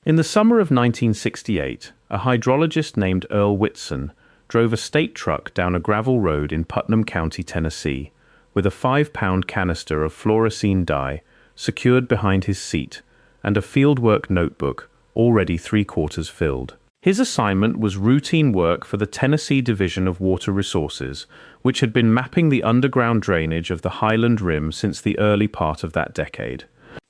In the summer of 1968, a hydrologist named Earl Whitson drove a state truck down a gravel road in Putnam County, Tennessee, with a 5-pound canister of fluorescein dye secured behind his seat and a fieldwork notebook already 3/4 filled. His assignment was routine work for the Tennessee Division of Water Resources, which had been mapping the underground drainage of the Highland Rim since the early part of that decade.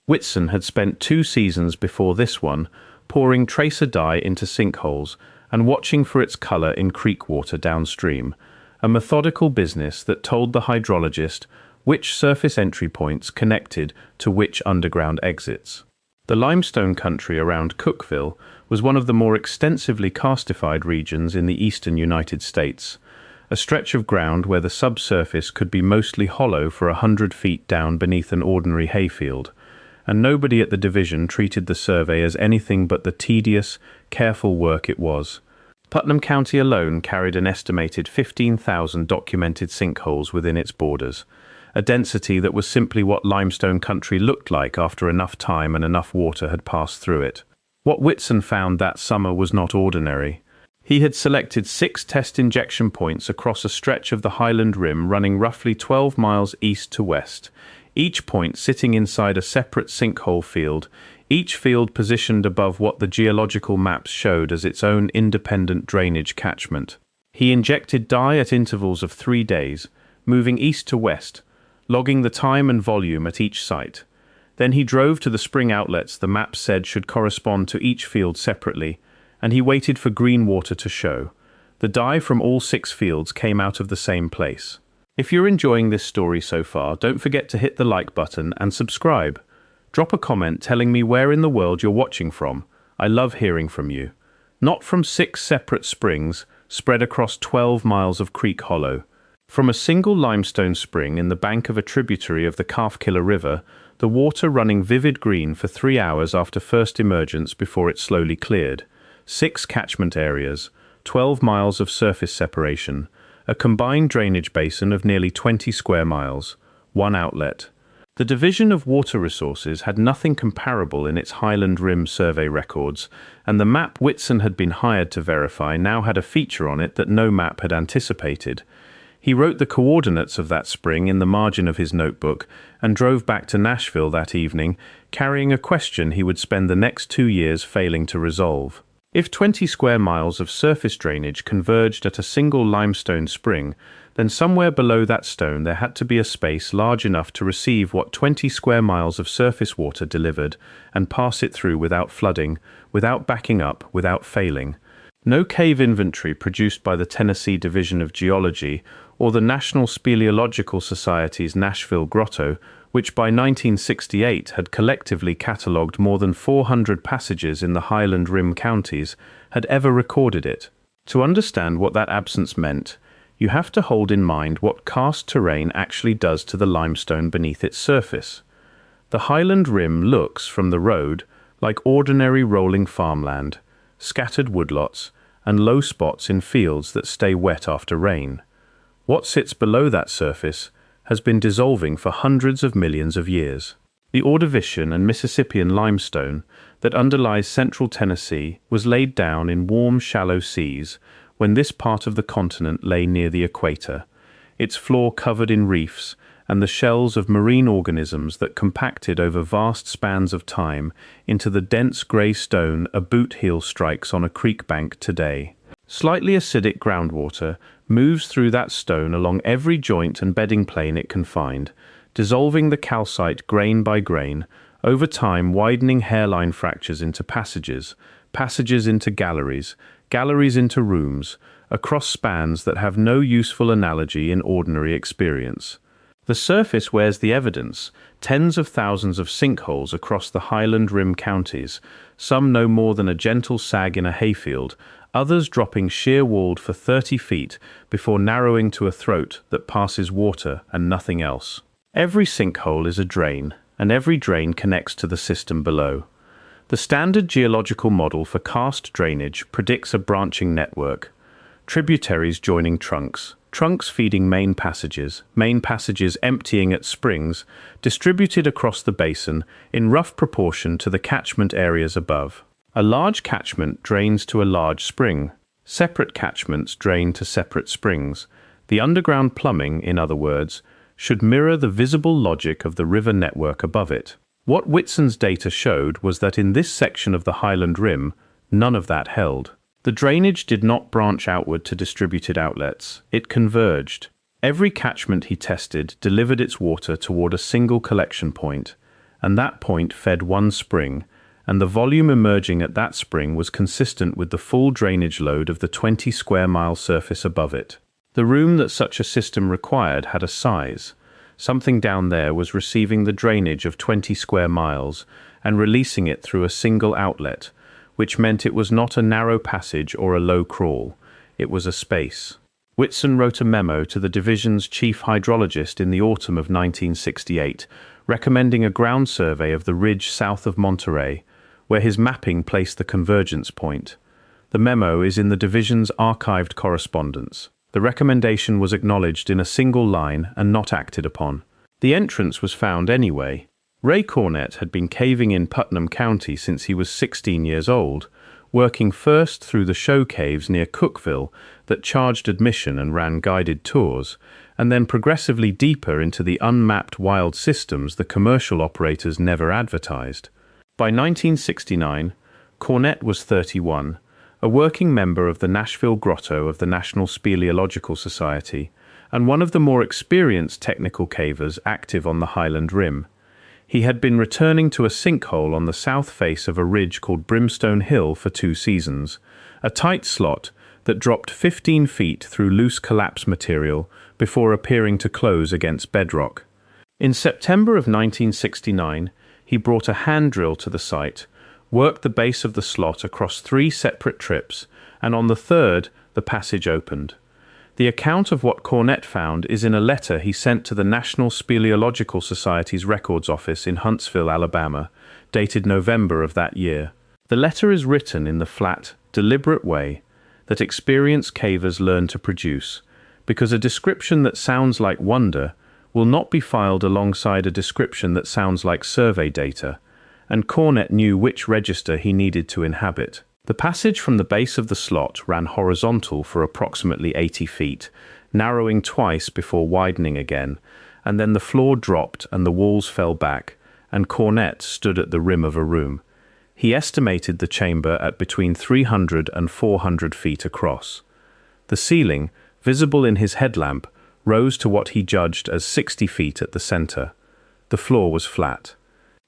Whitson had spent 2 seasons before this one pouring tracer dye into sinkholes and watching for its color in creek water downstream, a methodical business that told the hydrologist which surface entry points connected to which underground exits. The limestone country around Cookeville was one of the more extensively karstified regions in the eastern United States, a stretch of ground where the subsurface could be mostly hollow for 100 feet down beneath an ordinary hayfield, and nobody at the division treated the survey as anything but the tedious, careful work it was. Putnam County alone carried an estimated 15,000 documented sinkholes within its borders, a density that was simply what limestone country looked like after enough time and enough water had passed through it. What Whitson found that summer was not ordinary. He had selected 6 test injection points across a stretch of the Highland Rim running roughly 12 miles east to west, each point sitting inside a separate sinkhole field, each field positioned above what the geological maps showed as its own independent drainage catchment. He injected dye at intervals of 3 days, moving east to west, logging the time and volume at each site. Then he drove to the spring outlets the map said should correspond to each field separately, and he waited for green water to show. The dye from all 6 fields came out of the same place. If you're enjoying this story so far, don't forget to hit the like button and subscribe. Drop a comment telling me where in the world you're watching from. I love hearing from you. Not from 6 separate springs spread across 12 miles of creek hollow. From a single limestone spring in the bank of a tributary of the Calfkiller River, the water running vivid green for 3 hours after first emergence before it slowly cleared. 6 catchment areas, 12 miles of surface separation, a combined drainage basin of nearly 20 square miles, 1 outlet. The Division of Water Resources had nothing comparable in its Highland Rim survey records, and the map Whitson had been hired to verify now had a feature on it that no map had anticipated. He wrote the coordinates of that spring in the margin of his notebook and drove back to Nashville that evening, carrying a question he would spend the next 2 years failing to resolve. If 20 square miles of surface drainage converged at a single limestone spring, then somewhere below that stone there had to be a space large enough to receive what 20 square miles of surface water delivered and pass it through without flooding, without backing up, without failing. No cave inventory produced by the Tennessee Division of Geology or the National Speleological Society's Nashville Grotto, which by 1968 had collectively catalogued more than 400 passages in the Highland Rim counties, had ever recorded it. To understand what that absence meant, you have to hold in mind what karst terrain actually does to the limestone beneath its surface. The Highland Rim looks, from the road, like ordinary rolling farmland, scattered woodlots, and low spots in fields that stay wet after rain. What sits below that surface has been dissolving for hundreds of millions of years. The Ordovician and Mississippian limestone that underlies central Tennessee was laid down in warm, shallow seas when this part of the continent lay near the equator, its floor covered in reefs and the shells of marine organisms that compacted over vast spans of time into the dense grey stone a boot heel strikes on a creek bank today. Slightly acidic groundwater moves through that stone along every joint and bedding plane it can find, dissolving the calcite grain by grain, over time widening hairline fractures into passages, passages into galleries, galleries into rooms, across spans that have no useful analogy in ordinary experience. The surface wears the evidence, tens of thousands of sinkholes across the Highland Rim counties, some no more than a gentle sag in a hayfield, others dropping sheer-walled for 30 feet before narrowing to a throat that passes water and nothing else. Every sinkhole is a drain, and every drain connects to the system below. The standard geological model for karst drainage predicts a branching network, tributaries joining trunks, trunks feeding main passages emptying at springs, distributed across the basin in rough proportion to the catchment areas above. A large catchment drains to a large spring. Separate catchments drain to separate springs. The underground plumbing, in other words, should mirror the visible logic of the river network above it. What Whitson's data showed was that in this section of the Highland Rim, none of that held. The drainage did not branch outward to distributed outlets. It converged. Every catchment he tested delivered its water toward a single collection point, and that point fed one spring, and the volume emerging at that spring was consistent with the full drainage load of the 20 square mile surface above it. The room that such a system required had a size. Something down there was receiving the drainage of 20 square miles and releasing it through a single outlet, which meant it was not a narrow passage or a low crawl. It was a space. Whitson wrote a memo to the division's chief hydrologist in the autumn of 1968, recommending a ground survey of the ridge south of Monterey, where his mapping placed the convergence point. The memo is in the division's archived correspondence. The recommendation was acknowledged in a single line and not acted upon. The entrance was found anyway. Ray Cornett had been caving in Putnam County since he was 16 years old, working first through the show caves near Cookville that charged admission and ran guided tours, and then progressively deeper into the unmapped wild systems the commercial operators never advertised. By 1969, Cornett was 31, a working member of the Nashville Grotto of the National Speleological Society, and one of the more experienced technical cavers active on the Highland Rim. He had been returning to a sinkhole on the south face of a ridge called Brimstone Hill for 2 seasons, a tight slot that dropped 15 feet through loose collapse material before appearing to close against bedrock. In September of 1969, he brought a hand drill to the site, worked the base of the slot across 3 separate trips, and on the third, the passage opened. The account of what Cornett found is in a letter he sent to the National Speleological Society's records office in Huntsville, Alabama, dated November of that year. The letter is written in the flat, deliberate way that experienced cavers learn to produce, because a description that sounds like wonder will not be filed alongside a description that sounds like survey data, and Cornett knew which register he needed to inhabit. The passage from the base of the slot ran horizontal for approximately 80 feet, narrowing twice before widening again, and then the floor dropped and the walls fell back, and Cornett stood at the rim of a room. He estimated the chamber at between 300 and 400 feet across. The ceiling, visible in his headlamp, rose to what he judged as 60 feet at the center. The floor was flat.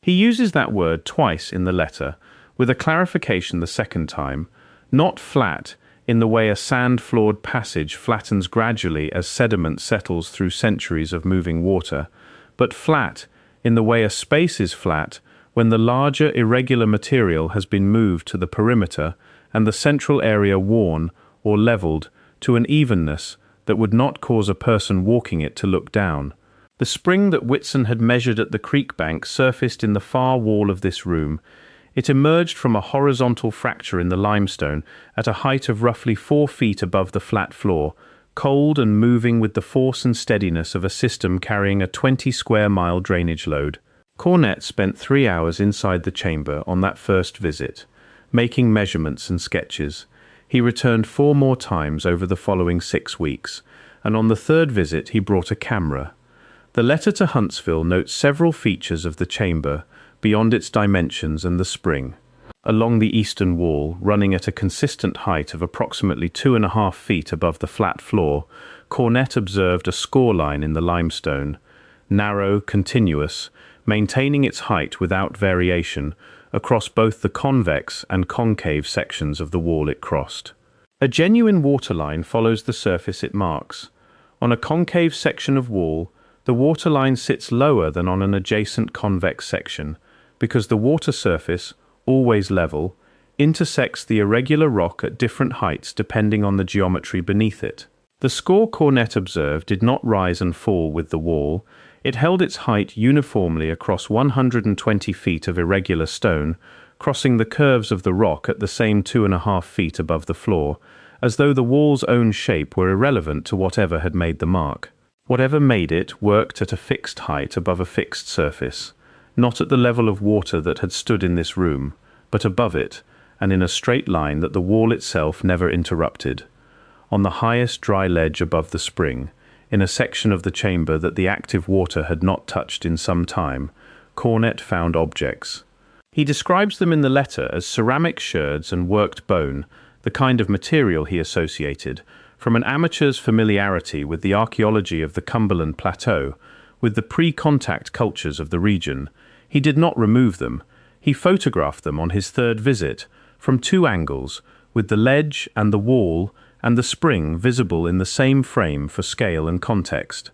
He uses that word twice in the letter, with a clarification the second time, not flat in the way a sand-floored passage flattens gradually as sediment settles through centuries of moving water, but flat in the way a space is flat when the larger irregular material has been moved to the perimeter and the central area worn or leveled to an evenness that would not cause a person walking it to look down. The spring that Whitson had measured at the creek bank surfaced in the far wall of this room. It emerged from a horizontal fracture in the limestone at a height of roughly 4 feet above the flat floor, cold and moving with the force and steadiness of a system carrying a 20 square mile drainage load. Cornett spent 3 hours inside the chamber on that first visit, making measurements and sketches. He returned 4 more times over the following 6 weeks, and on the third visit he brought a camera. The letter to Huntsville notes several features of the chamber beyond its dimensions and the spring. Along the eastern wall, running at a consistent height of approximately 2.5 feet above the flat floor, Cornett observed a score line in the limestone, narrow, continuous, maintaining its height without variation across both the convex and concave sections of the wall it crossed. A genuine waterline follows the surface it marks. On a concave section of wall, the waterline sits lower than on an adjacent convex section, because the water surface, always level, intersects the irregular rock at different heights depending on the geometry beneath it. The score Cornett observed did not rise and fall with the wall. It held its height uniformly across 120 feet of irregular stone, crossing the curves of the rock at the same 2.5 feet above the floor, as though the wall's own shape were irrelevant to whatever had made the mark. Whatever made it worked at a fixed height above a fixed surface, not at the level of water that had stood in this room, but above it, and in a straight line that the wall itself never interrupted. On the highest dry ledge above the spring, in a section of the chamber that the active water had not touched in some time, Cornett found objects. He describes them in the letter as ceramic sherds and worked bone, the kind of material he associated, from an amateur's familiarity with the archaeology of the Cumberland Plateau, with the pre-contact cultures of the region. He did not remove them. He photographed them on his third visit, from two angles, with the ledge and the wall and the spring visible in the same frame for scale and context.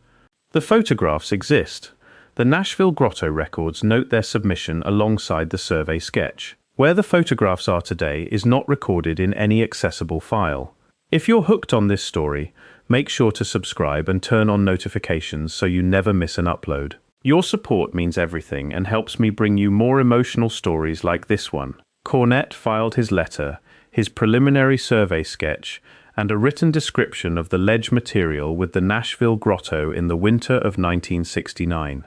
The photographs exist. The Nashville Grotto records note their submission alongside the survey sketch. Where the photographs are today is not recorded in any accessible file. If you're hooked on this story, make sure to subscribe and turn on notifications so you never miss an upload. Your support means everything and helps me bring you more emotional stories like this one. Cornett filed his letter, his preliminary survey sketch, and a written description of the ledge material with the Nashville Grotto in the winter of 1969.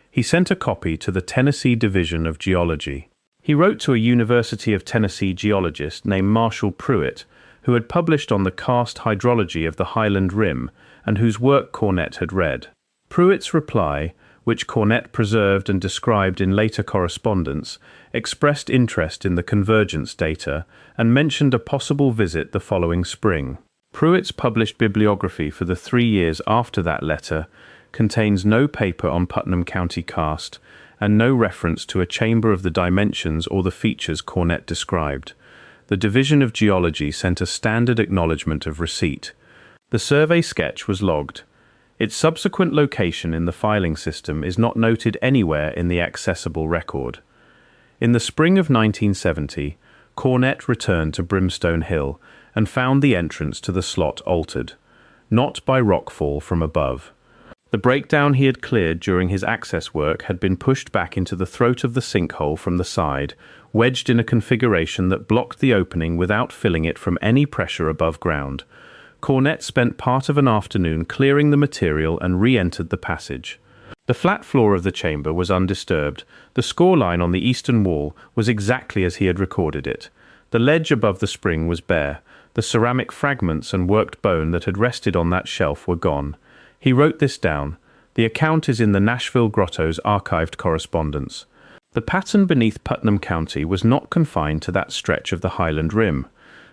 He sent a copy to the Tennessee Division of Geology. He wrote to a University of Tennessee geologist named Marshall Pruitt, who had published on the Karst hydrology of the Highland Rim and whose work Cornett had read. Pruitt's reply, which Cornett preserved and described in later correspondence, expressed interest in the convergence data and mentioned a possible visit the following spring. Pruitt's published bibliography for the 3 years after that letter contains no paper on Putnam County karst and no reference to a chamber of the dimensions or the features Cornett described. The Division of Geology sent a standard acknowledgement of receipt. The survey sketch was logged. Its subsequent location in the filing system is not noted anywhere in the accessible record. In the spring of 1970, Cornett returned to Brimstone Hill and found the entrance to the slot altered, not by rockfall from above. The breakdown he had cleared during his access work had been pushed back into the throat of the sinkhole from the side, wedged in a configuration that blocked the opening without filling it from any pressure above ground. Cornett spent part of an afternoon clearing the material and re-entered the passage. The flat floor of the chamber was undisturbed. The score line on the eastern wall was exactly as he had recorded it. The ledge above the spring was bare. The ceramic fragments and worked bone that had rested on that shelf were gone. He wrote this down. The account is in the Nashville Grotto's archived correspondence. The pattern beneath Putnam County was not confined to that stretch of the Highland Rim.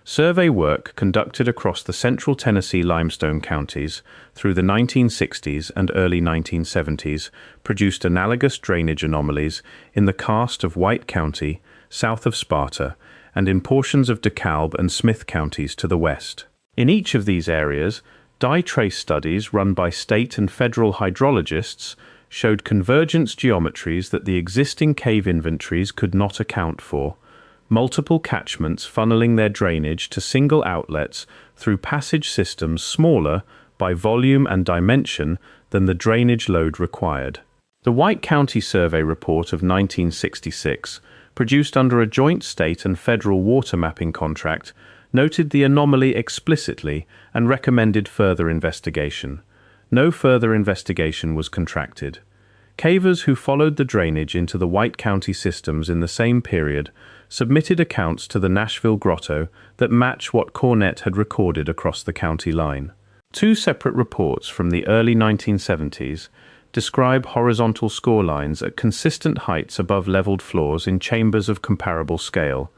Survey work conducted across the central Tennessee limestone counties through the 1960s and early 1970s produced analogous drainage anomalies in the karst of White County, south of Sparta, and in portions of DeKalb and Smith counties to the west. In each of these areas, dye trace studies run by state and federal hydrologists showed convergence geometries that the existing cave inventories could not account for, multiple catchments funneling their drainage to single outlets through passage systems smaller by volume and dimension than the drainage load required. The White County Survey Report of 1966, produced under a joint state and federal water mapping contract, noted the anomaly explicitly and recommended further investigation. No further investigation was contracted. Cavers who followed the drainage into the White County systems in the same period submitted accounts to the Nashville Grotto that match what Cornett had recorded across the county line. Two separate reports from the early 1970s describe horizontal score lines at consistent heights above leveled floors in chambers of comparable scale.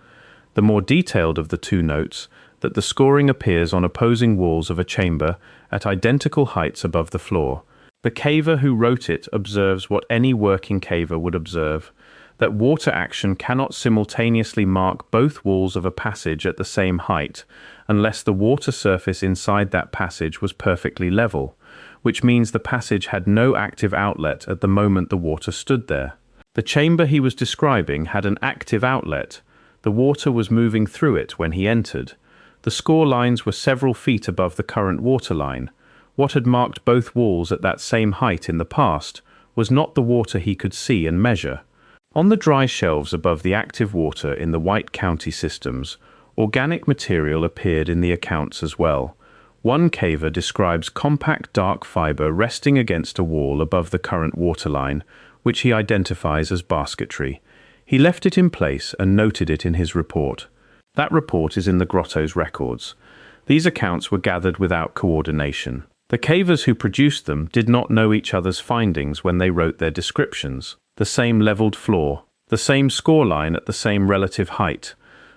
The more detailed of the two notes that the scoring appears on opposing walls of a chamber at identical heights above the floor. The caver who wrote it observes what any working caver would observe, that water action cannot simultaneously mark both walls of a passage at the same height unless the water surface inside that passage was perfectly level, which means the passage had no active outlet at the moment the water stood there. The chamber he was describing had an active outlet. The water was moving through it when he entered. The score lines were several feet above the current water line. What had marked both walls at that same height in the past was not the water he could see and measure. On the dry shelves above the active water in the White County systems, organic material appeared in the accounts as well. One caver describes compact dark fiber resting against a wall above the current waterline, which he identifies as basketry. He left it in place and noted it in his report. That report is in the grotto's records. These accounts were gathered without coordination. The cavers who produced them did not know each other's findings when they wrote their descriptions. The same leveled floor, the same score line at the same relative height,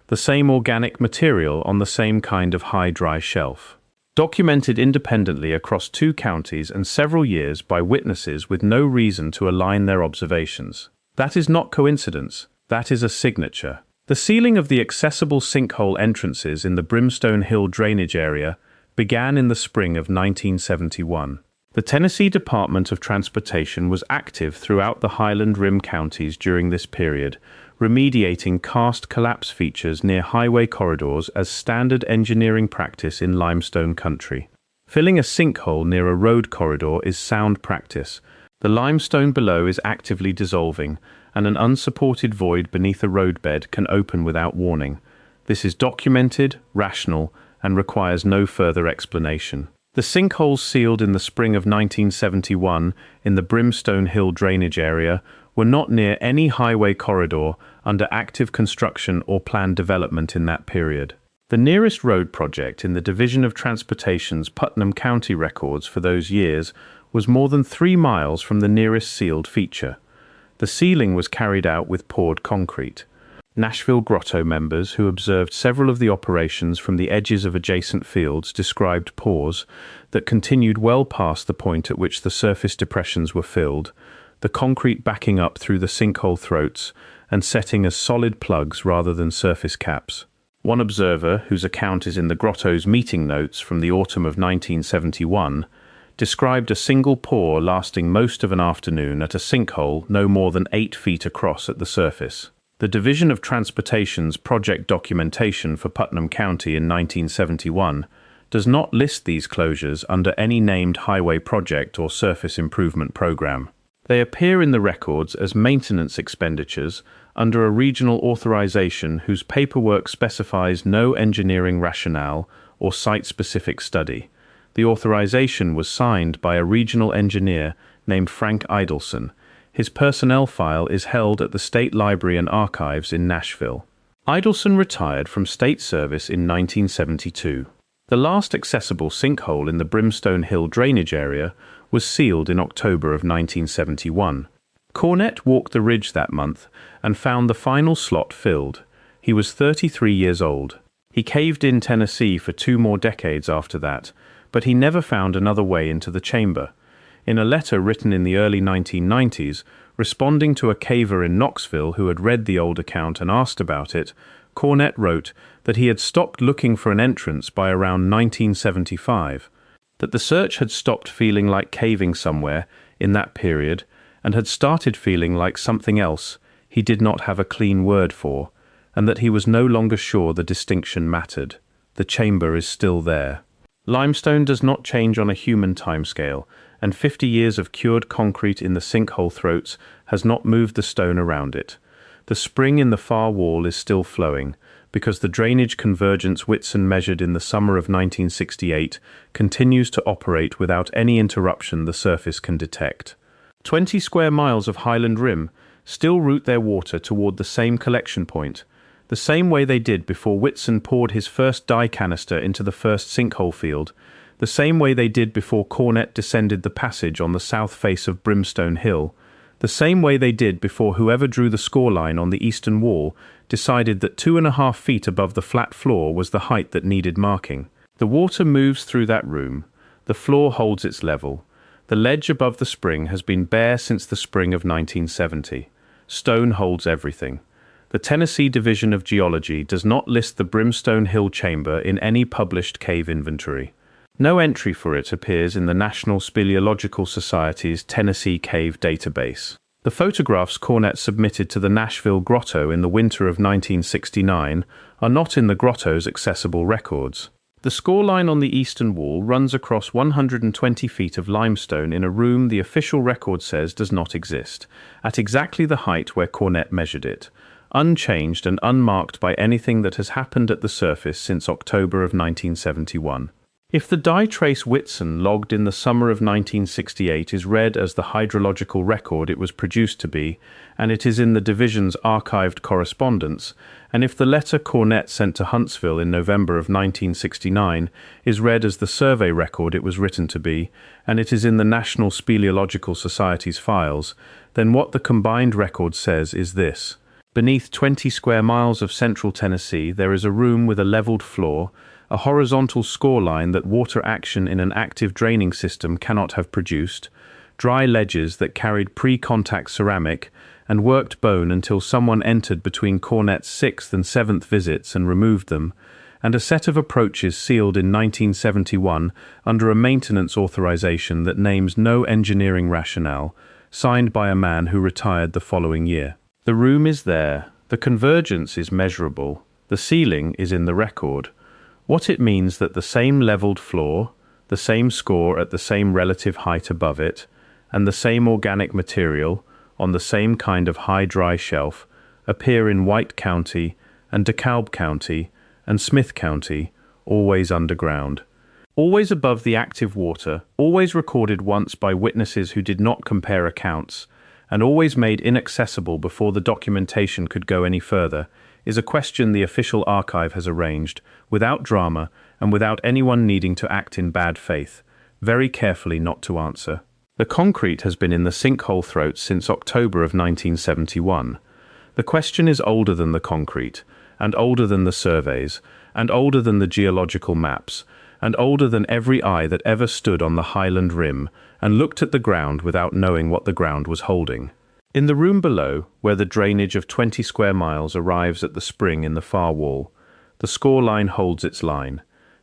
the same organic material on the same kind of high dry shelf. Documented independently across 2 counties and several years by witnesses with no reason to align their observations. That is not coincidence, that is a signature. The sealing of the accessible sinkhole entrances in the Brimstone Hill drainage area began in the spring of 1971. The Tennessee Department of Transportation was active throughout the Highland Rim counties during this period, remediating karst collapse features near highway corridors as standard engineering practice in limestone country. Filling a sinkhole near a road corridor is sound practice. The limestone below is actively dissolving, and an unsupported void beneath a roadbed can open without warning. This is documented, rational, and requires no further explanation. The sinkholes sealed in the spring of 1971 in the Brimstone Hill drainage area were not near any highway corridor under active construction or planned development in that period. The nearest road project in the Division of Transportation's Putnam County records for those years was more than 3 miles from the nearest sealed feature. The sealing was carried out with poured concrete. Nashville Grotto members who observed several of the operations from the edges of adjacent fields described pours that continued well past the point at which the surface depressions were filled, the concrete backing up through the sinkhole throats and setting as solid plugs rather than surface caps. One observer, whose account is in the Grotto's meeting notes from the autumn of 1971, described a single pour lasting most of an afternoon at a sinkhole no more than 8 feet across at the surface. The Division of Transportation's project documentation for Putnam County in 1971 does not list these closures under any named highway project or surface improvement program. They appear in the records as maintenance expenditures under a regional authorization whose paperwork specifies no engineering rationale or site-specific study. The authorization was signed by a regional engineer named Frank Idelson. His personnel file is held at the State Library and Archives in Nashville. Idelson retired from state service in 1972. The last accessible sinkhole in the Brimstone Hill drainage area was sealed in October of 1971. Cornett walked the ridge that month and found the final slot filled. He was 33 years old. He caved in Tennessee for 2 more decades after that, but he never found another way into the chamber. In a letter written in the early 1990s, responding to a caver in Knoxville who had read the old account and asked about it, Cornett wrote that he had stopped looking for an entrance by around 1975, that the search had stopped feeling like caving somewhere in that period and had started feeling like something else he did not have a clean word for, and that he was no longer sure the distinction mattered. The chamber is still there. Limestone does not change on a human timescale, and 50 years of cured concrete in the sinkhole throats has not moved the stone around it. The spring in the far wall is still flowing, because the drainage convergence Whitson measured in the summer of 1968 continues to operate without any interruption the surface can detect. 20 square miles of Highland Rim still route their water toward the same collection point, the same way they did before Whitson poured his first dye canister into the first sinkhole field, the same way they did before Cornett descended the passage on the south face of Brimstone Hill, the same way they did before whoever drew the score line on the eastern wall decided that 2.5 feet above the flat floor was the height that needed marking. The water moves through that room. The floor holds its level. The ledge above the spring has been bare since the spring of 1970. Stone holds everything. The Tennessee Division of Geology does not list the Brimstone Hill chamber in any published cave inventory. No entry for it appears in the National Speleological Society's Tennessee Cave Database. The photographs Cornett submitted to the Nashville Grotto in the winter of 1969 are not in the Grotto's accessible records. The score line on the eastern wall runs across 120 feet of limestone in a room the official record says does not exist, at exactly the height where Cornett measured it, unchanged and unmarked by anything that has happened at the surface since October of 1971. If the die trace Whitson logged in the summer of 1968 is read as the hydrological record it was produced to be, and it is in the division's archived correspondence, and if the letter Cornett sent to Huntsville in November of 1969 is read as the survey record it was written to be, and it is in the National Speleological Society's files, then what the combined record says is this. Beneath 20 square miles of central Tennessee, there is a room with a leveled floor, a horizontal score line that water action in an active draining system cannot have produced, dry ledges that carried pre-contact ceramic and worked bone until someone entered between Cornett's 6th and 7th visits and removed them, and a set of approaches sealed in 1971 under a maintenance authorization that names no engineering rationale, signed by a man who retired the following year. The room is there, the convergence is measurable, the ceiling is in the record. What it means that the same leveled floor, the same score at the same relative height above it, and the same organic material, on the same kind of high dry shelf, appear in White County and DeKalb County and Smith County, always underground. Always above the active water, always recorded once by witnesses who did not compare accounts, and always made inaccessible before the documentation could go any further, is a question the official archive has arranged, without drama and without anyone needing to act in bad faith, very carefully not to answer. The concrete has been in the sinkhole throat since October of 1971. The question is older than the concrete, and older than the surveys, and older than the geological maps, and older than every eye that ever stood on the Highland rim and looked at the ground without knowing what the ground was holding. In the room below, where the drainage of 20 square miles arrives at the spring in the far wall, the score line holds its line,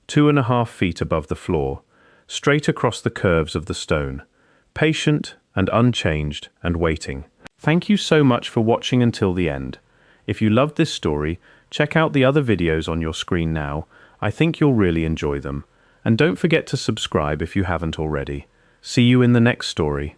2.5 feet above the floor, straight across the curves of the stone, patient and unchanged and waiting. Thank you so much for watching until the end. If you loved this story, check out the other videos on your screen now. I think you'll really enjoy them. And don't forget to subscribe if you haven't already. See you in the next story.